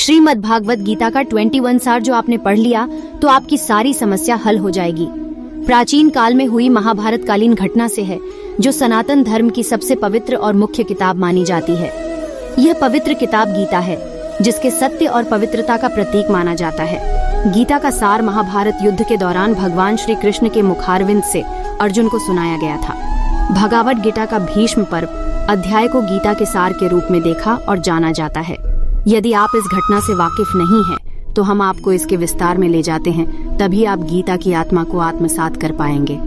श्रीमद् भागवत गीता का 21 सार जो आपने पढ़ लिया तो आपकी सारी समस्या हल हो जाएगी। प्राचीन काल में हुई महाभारत कालीन घटना से है, जो सनातन धर्म की सबसे पवित्र और मुख्य किताब मानी जाती है। यह पवित्र किताब गीता है, जिसके सत्य और पवित्रता का प्रतीक माना जाता है। गीता का सार महाभारत युद्ध के दौरान भगवान श्री कृष्ण के मुखारविंद से अर्जुन को सुनाया गया था। भागवत गीता का भीष्म पर्व अध्याय को गीता के सार के रूप में देखा और जाना जाता है। यदि आप इस घटना से वाकिफ नहीं हैं, तो हम आपको इसके विस्तार में ले जाते हैं, तभी आप गीता की आत्मा को आत्मसात कर पाएंगे।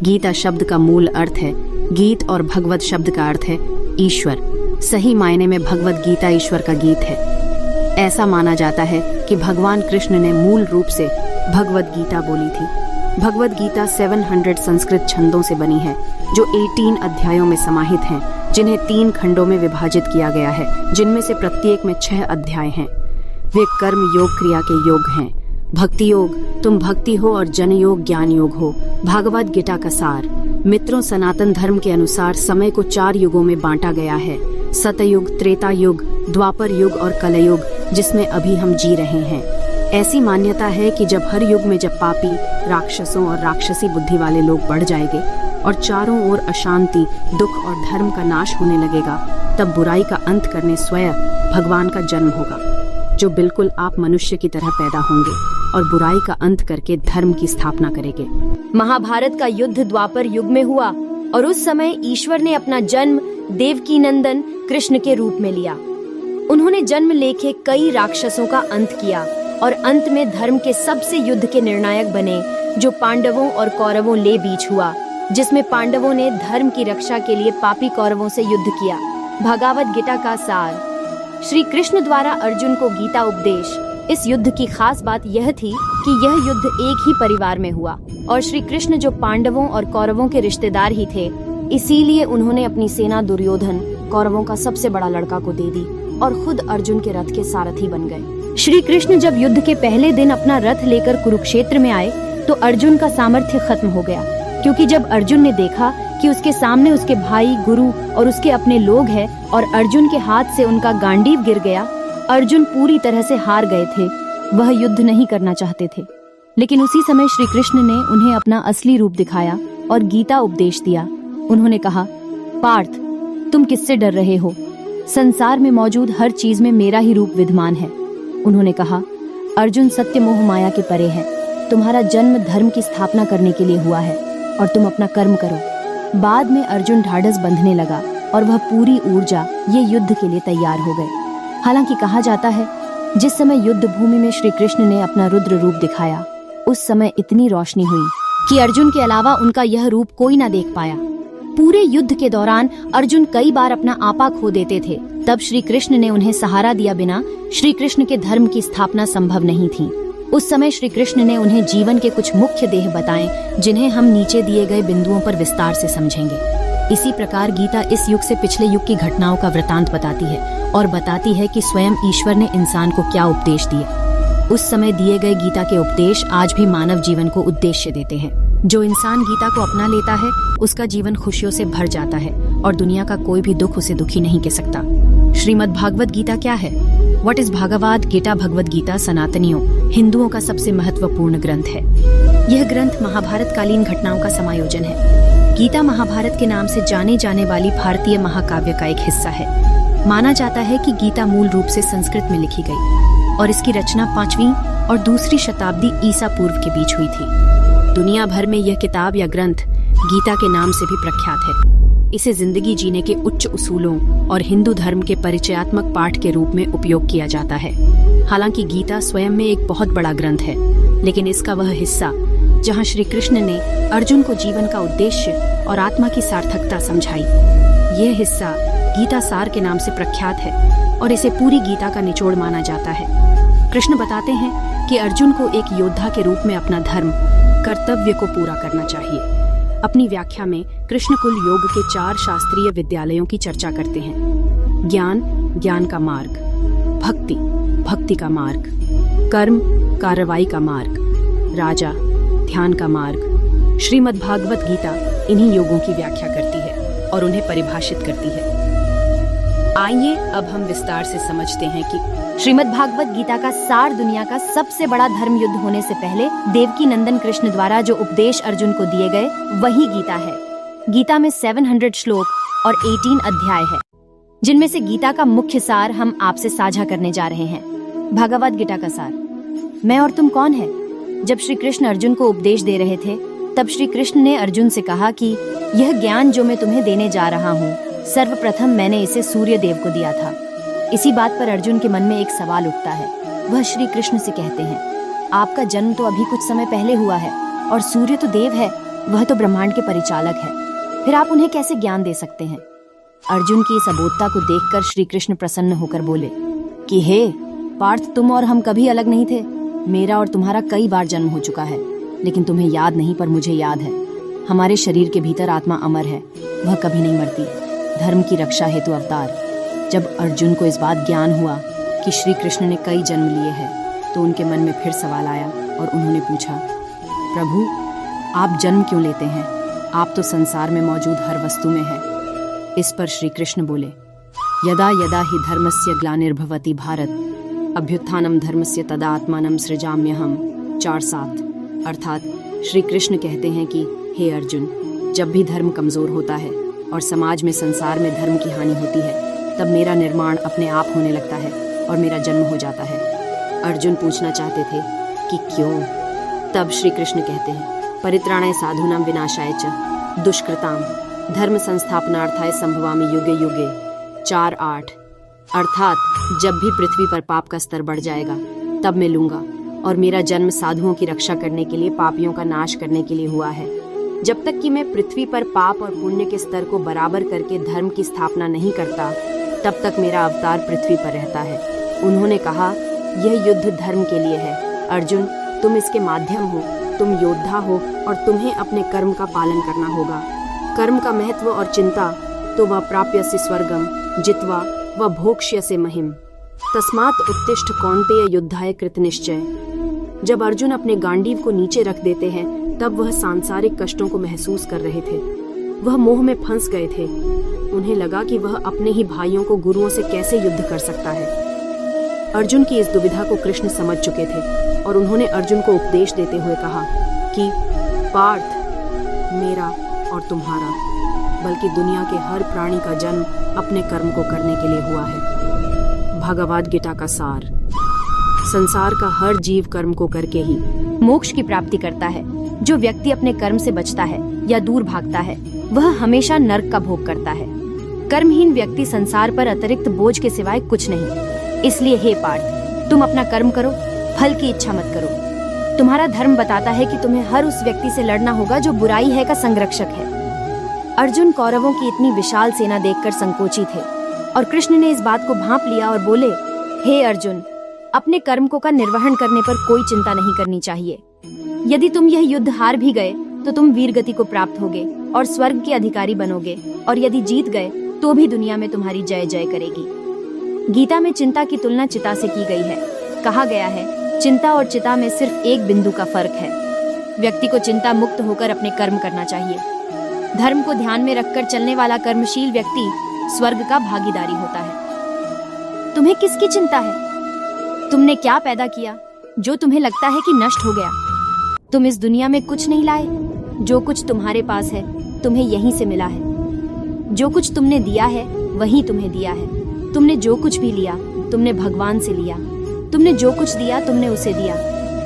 गीता शब्द का मूल अर्थ है गीत और भगवत शब्द का अर्थ है ईश्वर। सही मायने में भगवत गीता ईश्वर का गीत है। ऐसा माना जाता है कि भगवान कृष्ण ने मूल रूप से भगवत गीता बोली थी। भगवत गीता 700 संस्कृत छंदों से बनी है, जो 18 अध्यायों में समाहित हैं, जिन्हें 3 खंडों में विभाजित किया गया है, जिनमें से प्रत्येक में 6 अध्याय हैं। वे कर्म योग क्रिया के योग हैं। भक्ति योग, तुम भक्ति हो, और जन योग ज्ञान योग हो। भागवत गीता का सार। मित्रों, सनातन धर्म के अनुसार समय को 4 युगों में बांटा गया है: सतयुग, त्रेता युग, द्वापर युग और कलयुग, जिसमें अभी हम जी रहे हैं। ऐसी मान्यता है कि जब हर युग में जब पापी, राक्षसों और राक्षसी बुद्धि वाले लोग बढ़ जाएंगे और चारों ओर अशांति, दुख और धर्म का नाश होने लगेगा, तब बुराई का अंत करने स्वयं भगवान का जन्म होगा, जो बिल्कुल आप मनुष्य की तरह पैदा होंगे और बुराई का अंत करके धर्म की स्थापना करेंगे। महाभारत का युद्ध द्वापर युग में हुआ और उस समय ईश्वर ने अपना जन्म देवकी नंदन कृष्ण के रूप में लिया। उन्होंने जन्म लेके कई राक्षसों का अंत किया और अंत में धर्म के सबसे युद्ध के निर्णायक बने, जो पांडवों और कौरवों ले बीच हुआ, जिसमें पांडवों ने धर्म की रक्षा के लिए पापी कौरवों से युद्ध किया। भागवत गीता का सार। श्री कृष्ण द्वारा अर्जुन को गीता उपदेश। इस युद्ध की खास बात यह थी कि यह युद्ध एक ही परिवार में हुआ और श्री कृष्ण जो पांडवों और कौरवों के रिश्तेदार ही थे, इसीलिए उन्होंने अपनी सेना दुर्योधन, कौरवों का सबसे बड़ा लड़का, को दे दी और खुद अर्जुन के रथ के सारथी बन गए। श्री कृष्ण जब युद्ध के पहले दिन अपना रथ लेकर कुरुक्षेत्र में आए तो अर्जुन का सामर्थ्य खत्म हो गया, क्योंकि जब अर्जुन ने देखा कि उसके सामने उसके भाई, गुरु और उसके अपने लोग हैं और अर्जुन के हाथ से उनका गांडीव गिर गया, अर्जुन पूरी तरह से हार गए थे। वह युद्ध नहीं करना चाहते थे। लेकिन उसी समय श्री कृष्ण ने उन्हें अपना असली रूप दिखाया और गीता उपदेश दिया। उन्होंने कहा, पार्थ, तुम किससे डर रहे हो? संसार में मौजूद हर चीज में मेरा ही रूप विद्यमान है। उन्होंने कहा, अर्जुन, सत्य मोह माया के परे है। तुम्हारा जन्म धर्म की स्थापना करने के लिए हुआ है और तुम अपना कर्म करो। बाद में अर्जुन ढाढ़स बंधने लगा और वह पूरी ऊर्जा ये युद्ध के लिए तैयार हो गए। हालांकि कहा जाता है, जिस समय युद्ध भूमि में श्री कृष्ण ने अपना रुद्र रूप दिखाया, उस समय इतनी रोशनी हुई कि अर्जुन के अलावा उनका यह रूप कोई न देख पाया। पूरे युद्ध के दौरान अर्जुन कई बार अपना आपा खो देते थे। तब श्री कृष्ण ने उन्हें सहारा दिया बिना श्री कृष्ण के धर्म की स्थापना संभव नहीं थी। उस समय श्री कृष्ण ने उन्हें जीवन के कुछ मुख्य देह बताए, जिन्हें हम नीचे दिए गए बिंदुओं पर विस्तार से समझेंगे। इसी प्रकार गीता इस युग से पिछले युग की घटनाओं का वृतांत बताती है और बताती है कि स्वयं ईश्वर ने इंसान को क्या उपदेश दिए। उस समय दिए गए गीता के उपदेश आज भी मानव जीवन को उद्देश्य देते हैं। जो इंसान गीता को अपना लेता है, उसका जीवन खुशियों से भर जाता है और दुनिया का कोई भी दुख उसे दुखी नहीं कर सकता। श्रीमद् भागवत गीता क्या है? What is Bhagwat Gita? भगवत गीता सनातनियों, हिंदुओं का सबसे महत्वपूर्ण ग्रंथ है। यह ग्रंथ महाभारत कालीन घटनाओं का समायोजन है। गीता महाभारत के नाम से जाने जाने वाली भारतीय महाकाव्य का एक हिस्सा है। माना जाता है कि गीता मूल रूप से संस्कृत में लिखी गई और इसकी रचना 5वीं और दूसरी शताब्दी ईसा पूर्व के बीच हुई थी। दुनिया भर में यह किताब या ग्रंथ गीता के नाम से भी प्रख्यात है। इसे जिंदगी जीने के उच्च उसूलों और हिंदू धर्म के परिचयात्मक पाठ के रूप में उपयोग किया जाता है। हालांकि गीता स्वयं में एक बहुत बड़ा ग्रंथ है, लेकिन इसका वह हिस्सा जहां श्री कृष्ण ने अर्जुन को जीवन का उद्देश्य और आत्मा की सार्थकता समझाई, यह हिस्सा गीता सार के नाम से प्रख्यात है और इसे पूरी गीता का निचोड़ माना जाता है। कृष्ण बताते हैं कि अर्जुन को एक योद्धा के रूप में अपना धर्म, कर्तव्य को पूरा करना चाहिए। अपनी व्याख्या में कृष्ण कुल योग के 4 शास्त्रीय विद्यालयों की चर्चा करते हैं। ज्ञान, ज्ञान का मार्ग; भक्ति, भक्ति का मार्ग; कर्म, कार्रवाई का मार्ग; राजा, ध्यान का मार्ग। श्रीमद् भागवत गीता इन्हीं योगों की व्याख्या करती है और उन्हें परिभाषित करती है। आइए अब हम विस्तार से समझते हैं कि श्रीमद् भागवत गीता का सार दुनिया का सबसे बड़ा धर्म युद्ध होने से पहले देवकी नंदन कृष्ण द्वारा जो उपदेश अर्जुन को दिए गए वही गीता है। गीता में 700 श्लोक और 18 अध्याय है, जिनमें से गीता का मुख्य सार हम आपसे साझा करने जा रहे हैं। भागवत गीता का सार। मैं और तुम कौन है? जब श्री कृष्ण अर्जुन को उपदेश दे रहे थे तब श्री कृष्ण ने अर्जुन से कहा कि यह ज्ञान जो मैं तुम्हें देने जा रहा हूँ, सर्वप्रथम मैंने इसे सूर्य देव को दिया था। इसी बात पर अर्जुन के मन में एक सवाल उठता है। वह श्री कृष्ण से कहते हैं, आपका जन्म तो अभी कुछ समय पहले हुआ है और सूर्य तो देव है, वह तो ब्रह्मांड के परिचालक है, फिर आप उन्हें कैसे ज्ञान दे सकते हैं? अर्जुन की इस अबोधता को देखकर श्री कृष्ण प्रसन्न होकर बोले कि हे पार्थ, तुम और हम कभी अलग नहीं थे। मेरा और तुम्हारा कई बार जन्म हो चुका है, लेकिन तुम्हें याद नहीं, पर मुझे याद है। हमारे शरीर के भीतर आत्मा अमर है, वह कभी नहीं मरती। धर्म की रक्षा हेतु अवतार। जब अर्जुन को इस बात ज्ञान हुआ कि श्री कृष्ण ने कई जन्म लिए हैं, तो उनके मन में फिर सवाल आया और उन्होंने पूछा, प्रभु आप जन्म क्यों लेते हैं? आप तो संसार में मौजूद हर वस्तु में है। इस पर श्री कृष्ण बोले, यदा यदा ही धर्मस्य ग्लानिर्भवति भारत, अभ्युत्थानम धर्मस्य तदा आत्मानं सृजाम्यहम। 4:7। अर्थात श्री कृष्ण कहते हैं कि हे अर्जुन, जब भी धर्म कमजोर होता है और समाज में, संसार में धर्म की हानि होती है, तब मेरा निर्माण अपने आप होने लगता है और मेरा जन्म हो जाता है। अर्जुन पूछना चाहते थे कि क्यों? तब श्री कृष्ण कहते हैं, परित्राणाय साधूनां विनाशाय च दुष्कृताम धर्म संस्थापनार्थाय संभवामि युगे युगे। 4:8। अर्थात जब भी पृथ्वी पर पाप का स्तर बढ़ जाएगा तब मैं लूंगा, और मेरा जन्म साधुओं की रक्षा करने के लिए, पापियों का नाश करने के लिए हुआ है। जब तक कि मैं पृथ्वी पर पाप और पुण्य के स्तर को बराबर करके धर्म की स्थापना नहीं करता, तब तक मेरा अवतार पृथ्वी पर रहता है। उन्होंने कहा, यह युद्ध धर्म के लिए है। अर्जुन, तुम इसके माध्यम हो, तुम योद्धा हो और तुम्हें अपने कर्म का पालन करना होगा। कर्म का महत्व और चिंता तो वह प्राप्यसि स्वर्गम जित्वा व भोक्ष्यसे महिम, तस्मात् उत्तिष्ठ कौन्तेय युद्धाय कृत निश्चय। जब अर्जुन अपने गांडीव को नीचे रख देते हैं तब वह सांसारिक कष्टों को महसूस कर रहे थे। वह मोह में फंस गए थे। उन्हें लगा कि वह अपने ही भाइयों को, गुरुओं से कैसे युद्ध कर सकता है। अर्जुन की इस दुविधा को कृष्ण समझ चुके थे और उन्होंने अर्जुन को उपदेश देते हुए कहा कि पार्थ, मेरा और तुम्हारा, बल्कि दुनिया के हर प्राणी का जन्म अपने कर्म को करने के लिए हुआ है। भगवद गीता का सार। संसार का हर जीव कर्म को करके ही मोक्ष की प्राप्ति करता है। जो व्यक्ति अपने कर्म से बचता है या दूर भागता है, वह हमेशा नरक का भोग करता है। कर्महीन व्यक्ति संसार पर अतिरिक्त बोझ के सिवाय कुछ नहीं। इसलिए हे पार्थ, तुम अपना कर्म करो, फल की इच्छा मत करो। तुम्हारा धर्म बताता है कि तुम्हें हर उस व्यक्ति से लड़ना होगा जो बुराई है का संरक्षक है। अर्जुन कौरवों की इतनी विशाल सेना देखकर संकोची थे और कृष्ण ने इस बात को भांप लिया और बोले, हे अर्जुन, अपने कर्म को का निर्वहन करने पर कोई चिंता नहीं करनी चाहिए। यदि तुम यह युद्ध हार भी गए तो तुम वीर गति को प्राप्त होगे और स्वर्ग के अधिकारी बनोगे, और यदि जीत गए तो भी दुनिया में तुम्हारी जय जय करेगी। गीता में चिंता की तुलना चिता से की गई है। कहा गया है, चिंता और चिता में सिर्फ एक बिंदु का फर्क है। व्यक्ति को चिंता मुक्त होकर अपने कर्म करना चाहिए। धर्म को ध्यान में रखकर चलने वाला कर्मशील व्यक्ति स्वर्ग का भागीदारी होता है। तुम्हें किसकी चिंता है? तुमने क्या पैदा किया जो तुम्हें लगता है कि नष्ट हो गया? तुम इस दुनिया में कुछ नहीं लाए। जो कुछ तुम्हारे पास है तुम्हें यहीं से मिला है। जो कुछ तुमने दिया है वही तुम्हें दिया है। तुमने जो कुछ भी लिया तुमने भगवान से लिया। तुमने जो कुछ दिया तुमने उसे दिया।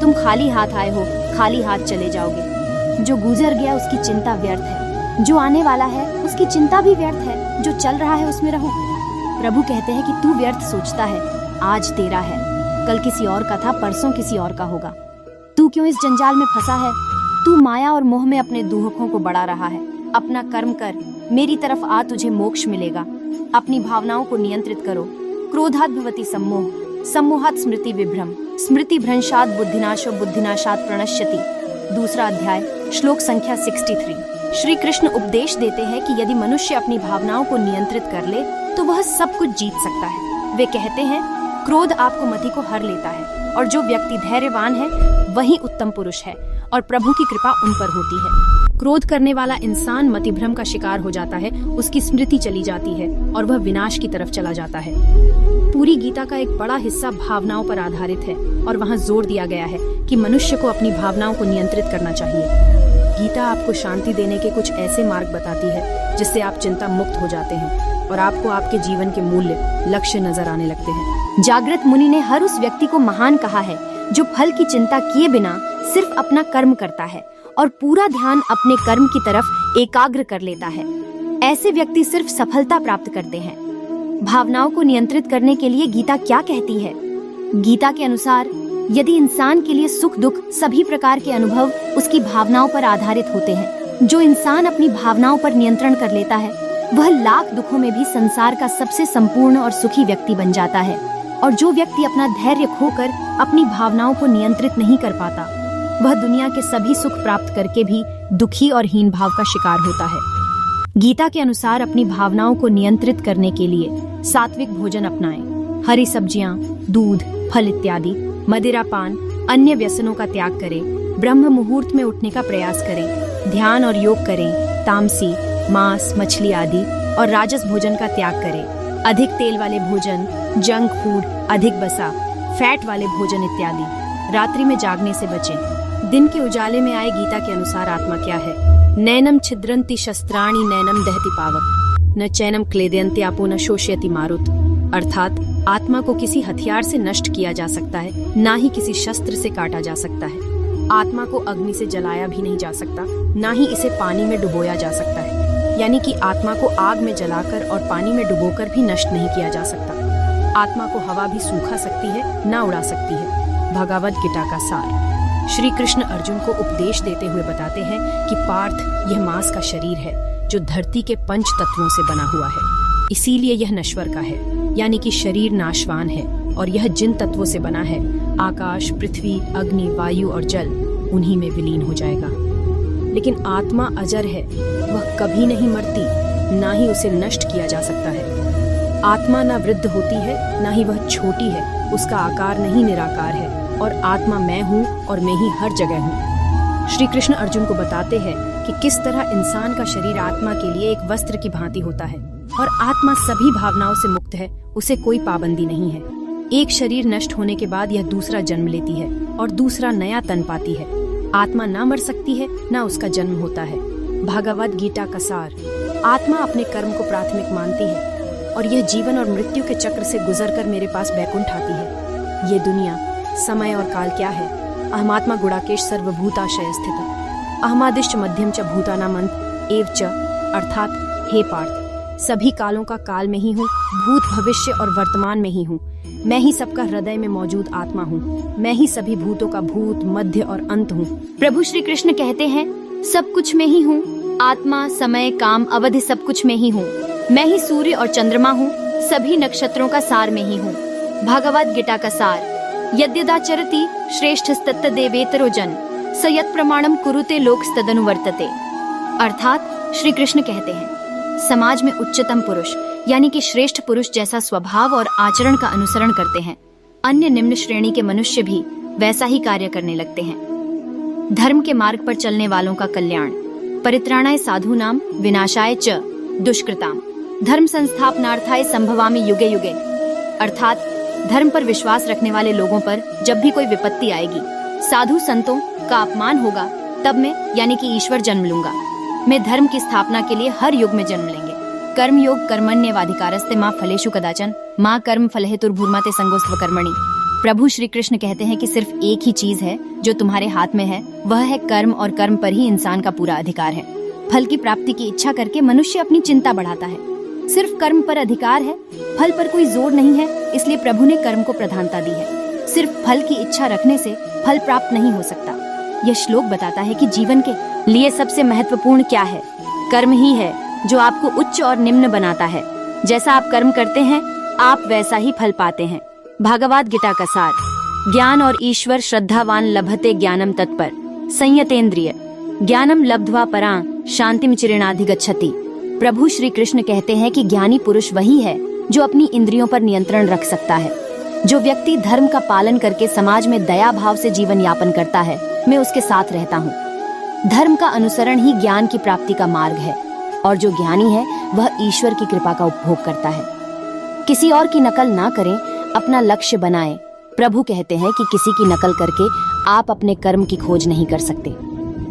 तुम खाली हाथ आए हो, खाली हाथ चले जाओगे। जो गुजर गया उसकी चिंता व्यर्थ है, जो आने वाला है उसकी चिंता भी व्यर्थ है। जो चल रहा है उसमें रहो। प्रभु कहते हैं कि तू व्यर्थ सोचता है, आज तेरा है, कल किसी और का था, परसों किसी और का होगा। तू क्यों इस जंजाल में फंसा है? तू माया और मोह में अपने दुखों को बढ़ा रहा है। अपना कर्म कर, मेरी तरफ आ, तुझे मोक्ष मिलेगा। अपनी भावनाओं को नियंत्रित करो। क्रोधात् भवति सम्मोह, सम्मोहात् स्मृति विभ्रम, स्मृति भ्रंशात् बुद्धिनाशो, बुद्धिनाशात् प्रणश्यति। 2 अध्याय, श्लोक संख्या 63। श्री कृष्ण उपदेश देते हैं कि यदि मनुष्य अपनी भावनाओं को नियंत्रित कर ले तो वह सब कुछ जीत सकता है। वे कहते हैं, क्रोध आपको मति को हर लेता है, और जो व्यक्ति धैर्यवान है वही उत्तम पुरुष है, और प्रभु की कृपा उन पर होती है। क्रोध करने वाला इंसान मतिभ्रम का शिकार हो जाता है, उसकी स्मृति चली जाती है और वह विनाश की तरफ चला जाता है। पूरी गीता का एक बड़ा हिस्सा भावनाओं पर आधारित है और वहाँ जोर दिया गया है कि मनुष्य को अपनी भावनाओं को नियंत्रित करना चाहिए। गीता आपको शांति देने के कुछ ऐसे मार्ग बताती है जिससे आप चिंता मुक्त हो जाते हैं और आपको आपके जीवन के मूल्य, लक्ष्य नजर आने लगते हैं। जागृत मुनि ने हर उस व्यक्ति को महान कहा है जो फल की चिंता किए बिना सिर्फ अपना कर्म करता है और पूरा ध्यान अपने कर्म की तरफ एकाग्र कर लेता है। ऐसे व्यक्ति सिर्फ सफलता प्राप्त करते हैं। भावनाओं को नियंत्रित करने के लिए गीता क्या कहती है? गीता के अनुसार यदि इंसान के लिए सुख दुख सभी प्रकार के अनुभव उसकी भावनाओं पर आधारित होते हैं, जो इंसान अपनी भावनाओं पर नियंत्रण कर लेता है वह लाख दुखों में भी संसार का सबसे संपूर्ण और सुखी व्यक्ति बन जाता है। और जो व्यक्ति अपना धैर्य खोकर अपनी भावनाओं को नियंत्रित नहीं कर पाता, वह दुनिया के सभी सुख प्राप्त करके भी दुखी और हीन भाव का शिकार होता है। गीता के अनुसार अपनी भावनाओं को नियंत्रित करने के लिए सात्विक भोजन अपनाएं, हरी सब्जियां, दूध, फल इत्यादि, मदिरा पान, अन्य व्यसनों का त्याग करें, ब्रह्म मुहूर्त में उठने का प्रयास करें, ध्यान और योग करें, तामसी, मांस, मछली आदि और राजस भोजन का त्याग करें, अधिक तेल वाले भोजन, जंक फूड, अधिक वसा, फैट वाले भोजन इत्यादि। रात्रि में जागने से बचें। दिन के उजाले में आए गीता के अनुसार आत्मा क्या है? नैनम छिद्रंति शस्त्राणि नैनम दहति पावक, न चैनम क्लेदयन्ति आपो न शोषयति मारुत। अर्थात आत्मा को किसी हथियार से नष्ट किया जा सकता है, ना ही किसी शस्त्र से काटा जा सकता है। आत्मा को अग्नि से जलाया भी नहीं जा सकता, ना ही इसे पानी में डुबोया जा सकता है। यानी कि आत्मा को आग में जलाकर और पानी में डुबोकर भी नष्ट नहीं किया जा सकता। आत्मा को हवा भी सूखा सकती है, ना उड़ा सकती है। भगवद गीता का सार। श्री कृष्ण अर्जुन को उपदेश देते हुए बताते हैं कि पार्थ, यह मांस का शरीर है जो धरती के 5 तत्वों से बना हुआ है, इसीलिए यह नश्वर का है, यानी कि शरीर नाशवान है। और यह जिन तत्वों से बना है, आकाश, पृथ्वी, अग्नि, वायु और जल, उन्हीं में विलीन हो जाएगा। लेकिन आत्मा अजर है, वह कभी नहीं मरती, ना ही उसे नष्ट किया जा सकता है। आत्मा ना वृद्ध होती है, ना ही वह छोटी है, उसका आकार नहीं निराकार है। और आत्मा मैं हूँ और मैं ही हर जगह हूँ। श्री कृष्ण अर्जुन को बताते हैं कि किस तरह इंसान का शरीर आत्मा के लिए एक वस्त्र की भांति होता है और आत्मा सभी भावनाओं से मुक्त है, उसे कोई पाबंदी नहीं है। एक शरीर नष्ट होने के बाद यह दूसरा जन्म लेती है और दूसरा नया तन पाती है। आत्मा ना मर सकती है, ना उसका जन्म होता है। भगवद गीता का सार। आत्मा अपने कर्म को प्राथमिक मानती है और यह जीवन और मृत्यु के चक्र से गुजरकर मेरे पास बैकुंठ आती है। ये दुनिया, समय और काल क्या है? अहमात्मा गुणाकेश सर्वभूताशय स्थित अहमादिश्च मध्यम च भूतानामंत एव च। अर्थात हे पार्थ, सभी कालों का काल में ही हूँ, भूत, भविष्य और वर्तमान में ही हूँ। मैं ही सबका हृदय में मौजूद आत्मा हूँ। मैं ही सभी भूतों का भूत, मध्य और अंत हूँ। प्रभु श्री कृष्ण कहते हैं, सब कुछ में ही हूँ, आत्मा, समय, काम, अवधि सब कुछ में ही हूँ। मैं ही सूर्य और चंद्रमा हूँ, सभी नक्षत्रों का सार में ही हूँ। भगवद गीता का सार। यद्यदाचरति श्रेष्ठस्तत्त देवेतरो जन स यत् प्रमाणम कुरुते लोकस्तदनुवर्तते। अर्थात श्री कृष्ण कहते हैं, समाज में उच्चतम पुरुष यानी कि श्रेष्ठ पुरुष जैसा स्वभाव और आचरण का अनुसरण करते हैं, अन्य निम्न श्रेणी के मनुष्य भी वैसा ही कार्य करने लगते हैं। धर्म के मार्ग पर चलने वालों का कल्याण। परित्राणाय साधूनाम विनाशाय च दुष्कृताम धर्म संस्थापनार्थाय संभवामि युगे युगे। अर्थात धर्म पर विश्वास रखने वाले लोगों पर जब भी कोई विपत्ति आएगी, साधु संतों का अपमान होगा, तब मैं यानी कि ईश्वर जन्म लूंगा। मैं धर्म की स्थापना के लिए हर युग में जन्म लेंगे। कर्म योग कर्मण्यवाधिकारस्ते मां फलेषु कदाचन मां कर्म फलहेतुर्भूर्मा ते संगोस्त्व कर्मणि। प्रभु श्री कृष्ण कहते हैं कि सिर्फ एक ही चीज है जो तुम्हारे हाथ में है, वह है कर्म, और कर्म पर ही इंसान का पूरा अधिकार है। फल की प्राप्ति की इच्छा करके मनुष्य अपनी चिंता बढ़ाता है। सिर्फ कर्म पर अधिकार है, फल पर कोई जोर नहीं है, इसलिए प्रभु ने कर्म को प्रधानता दी है। सिर्फ फल की इच्छा रखने से फल प्राप्त नहीं हो सकता। यह श्लोक बताता है कि जीवन के लिए सबसे महत्वपूर्ण क्या है? कर्म ही है जो आपको उच्च और निम्न बनाता है। जैसा आप कर्म करते हैं, आप वैसा ही फल पाते हैं। भगवद गीता का सार। ज्ञान और ईश्वर श्रद्धावान लभते ज्ञानम तत्पर संयतेन्द्रिय ज्ञानम लब्ध्वा परां शांतिम चिरेणाधिगच्छति। प्रभु श्री कृष्ण कहते हैं कि ज्ञानी पुरुष वही है जो अपनी इंद्रियों पर नियंत्रण रख सकता है। जो व्यक्ति धर्म का पालन करके समाज में दया भाव से जीवन यापन करता है, मैं उसके साथ रहता हूँ। धर्म का अनुसरण ही ज्ञान की प्राप्ति का मार्ग है और जो ज्ञानी है वह ईश्वर की कृपा का उपभोग करता है। किसी और की नकल ना करें, अपना लक्ष्य बनाएं। प्रभु कहते हैं कि किसी की नकल करके आप अपने कर्म की खोज नहीं कर सकते।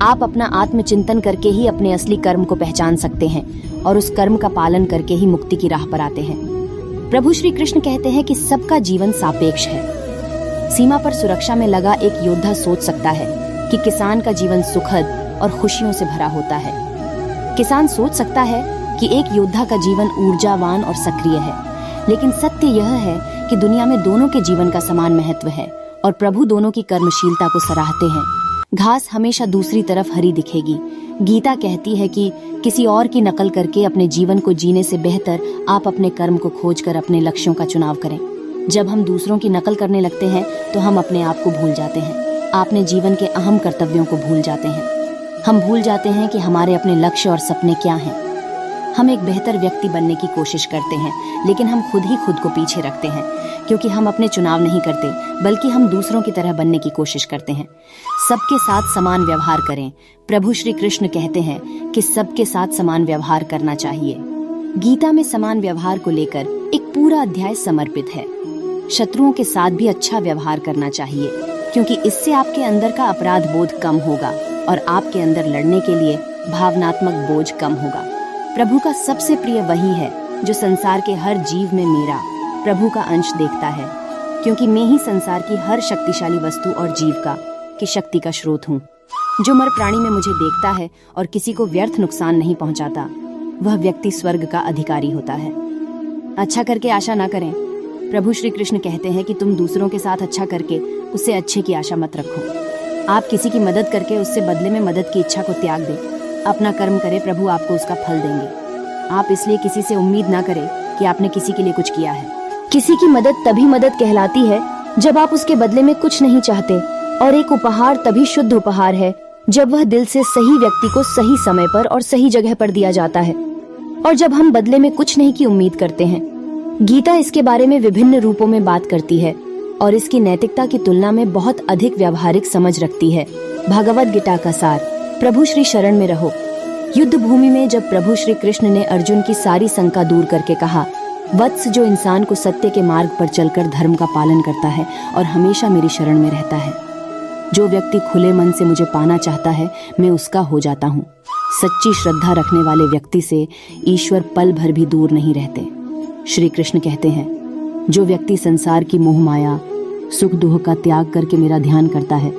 आप अपना आत्मचिंतन करके ही अपने असली कर्म को पहचान सकते हैं और उस कर्म का पालन करके ही मुक्ति की राह पर आते हैं। प्रभु श्री कृष्ण कहते हैं कि सबका जीवन सापेक्ष है। सीमा पर सुरक्षा में लगा एक योद्धा सोच सकता है कि किसान का जीवन सुखद और खुशियों से भरा होता है। किसान सोच सकता है कि एक योद्धा का जीवन ऊर्जावान और सक्रिय है, लेकिन सत्य यह है कि दुनिया में दोनों के जीवन का समान महत्व है और प्रभु दोनों की कर्मशीलता को सराहते हैं। घास हमेशा दूसरी तरफ हरी दिखेगी। गीता कहती है कि किसी और की नकल करके अपने जीवन को जीने से बेहतर आप अपने कर्म को खोजकर अपने लक्ष्यों का चुनाव करें। जब हम दूसरों की नकल करने लगते हैं तो हम अपने आप को भूल जाते हैं, अपने जीवन के अहम कर्तव्यों को भूल जाते हैं। हम भूल जाते हैं कि हमारे अपने लक्ष्य और सपने क्या हैं। हम एक बेहतर व्यक्ति बनने की कोशिश करते हैं, लेकिन हम खुद ही खुद को पीछे रखते हैं, क्योंकि हम अपने चुनाव नहीं करते बल्कि हम दूसरों की तरह बनने की कोशिश करते हैं। सबके साथ समान व्यवहार करें। प्रभु श्री कृष्ण कहते हैं कि सबके साथ समान व्यवहार करना चाहिए। गीता में समान व्यवहार को लेकर एक पूरा अध्याय समर्पित है। शत्रुओं के साथ भी अच्छा व्यवहार करना चाहिए, क्योंकि इससे आपके अंदर का अपराध बोध कम होगा और आपके अंदर लड़ने के लिए भावनात्मक बोझ कम होगा। प्रभु का सबसे प्रिय वही है जो संसार के हर जीव में मेरा प्रभु का अंश देखता है, क्योंकि मैं ही संसार की हर शक्तिशाली वस्तु और जीव की शक्ति का स्रोत हूँ। जो मर प्राणी में मुझे देखता है और किसी को व्यर्थ नुकसान नहीं पहुँचाता, वह व्यक्ति स्वर्ग का अधिकारी होता है। अच्छा करके आशा न करें। प्रभु श्री कृष्ण कहते हैं कि तुम दूसरों के साथ अच्छा करके उससे अच्छे की आशा मत रखो। आप किसी की मदद करके उससे बदले में मदद की इच्छा को त्याग दें। अपना कर्म करें, प्रभु आपको उसका फल देंगे। आप इसलिए किसी से उम्मीद ना करें कि आपने किसी के लिए कुछ किया है। किसी की मदद तभी मदद कहलाती है जब आप उसके बदले में कुछ नहीं चाहते, और एक उपहार तभी शुद्ध उपहार है जब वह दिल से सही व्यक्ति को सही समय पर और सही जगह पर दिया जाता है, और जब हम बदले में कुछ नहीं की उम्मीद करते हैं। गीता इसके बारे में विभिन्न रूपों में बात करती है और इसकी नैतिकता की तुलना में बहुत अधिक व्यावहारिक समझ रखती है। भगवद गीता का सार। प्रभु श्री शरण में रहो। युद्ध भूमि में जब प्रभु श्री कृष्ण ने अर्जुन की सारी शंका दूर करके कहा, वत्स, जो इंसान को सत्य के मार्ग पर चलकर धर्म का पालन करता है और हमेशा मेरी शरण में रहता है, जो व्यक्ति खुले मन से मुझे पाना चाहता है, मैं उसका हो जाता हूँ। सच्ची श्रद्धा रखने वाले व्यक्ति से ईश्वर पल भर भी दूर नहीं रहते। श्री कृष्ण कहते हैं, जो व्यक्ति संसार की मोह माया सुख दुख का त्याग करके मेरा ध्यान करता है,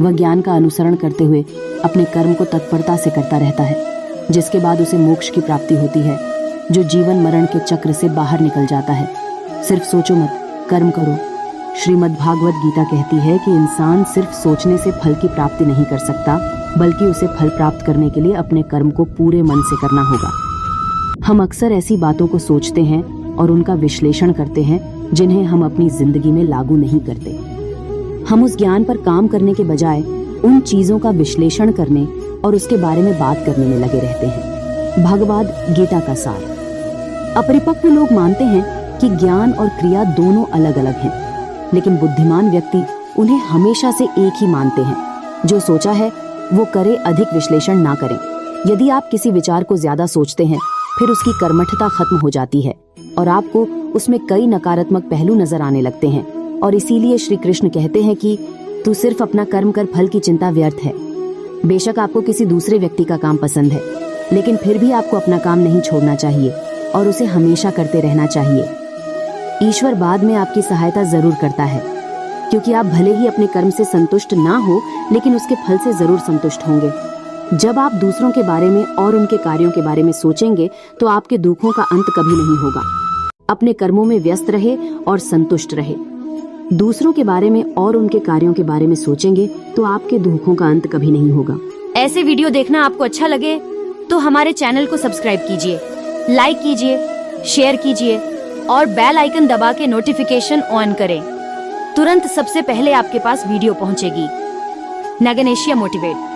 वह ज्ञान का अनुसरण करते हुए अपने कर्म को तत्परता से करता रहता है, जिसके बाद उसे मोक्ष की प्राप्ति होती है, जो जीवन मरण के चक्र से बाहर निकल जाता है। सिर्फ सोचो मत, कर्म करो। श्रीमद् भागवत गीता कहती है कि इंसान सिर्फ सोचने से फल की प्राप्ति नहीं कर सकता, बल्कि उसे फल प्राप्त करने के लिए अपने कर्म को पूरे मन से करना होगा। हम अक्सर ऐसी बातों को सोचते हैं और उनका विश्लेषण करते हैं जिन्हें हम अपनी जिंदगी में लागू नहीं करते। हम उस ज्ञान पर काम करने के बजाय उन चीजों का विश्लेषण करने और उसके बारे में बात करने में लगे रहते हैं। भगवद गीता का सार। अपरिपक्व लोग मानते हैं कि ज्ञान और क्रिया दोनों अलग अलग हैं, लेकिन बुद्धिमान व्यक्ति उन्हें हमेशा से एक ही मानते हैं। जो सोचा है वो करे, अधिक विश्लेषण ना करें। यदि आप किसी विचार को ज्यादा सोचते हैं, फिर उसकी कर्मठता खत्म हो जाती है और आपको उसमें कई नकारात्मक पहलू नजर आने लगते हैं। और इसीलिए श्री कृष्ण कहते हैं कि तू सिर्फ अपना कर्म कर, फल की चिंता व्यर्थ है। बेशक आपको किसी दूसरे व्यक्ति का काम पसंद है, लेकिन फिर भी आपको अपना काम नहीं छोड़ना चाहिए और उसे हमेशा करते रहना चाहिए। ईश्वर बाद में आपकी सहायता जरूर करता है, क्योंकि आप भले ही अपने कर्म से संतुष्ट ना हो, लेकिन उसके फल से जरूर संतुष्ट होंगे। जब आप दूसरों के बारे में और उनके कार्यों के बारे में सोचेंगे तो आपके दुखों का अंत कभी नहीं होगा। अपने कर्मों में व्यस्त रहे और संतुष्ट रहे। दूसरों के बारे में और उनके कार्यों के बारे में सोचेंगे तो आपके दुखों का अंत कभी नहीं होगा। ऐसे वीडियो देखना आपको अच्छा लगे तो हमारे चैनल को सब्सक्राइब कीजिए, लाइक कीजिए, शेयर कीजिए और बेल आइकन दबा के नोटिफिकेशन ऑन करें। तुरंत सबसे पहले आपके पास वीडियो पहुंचेगी। नगनेशिया मोटिवेट।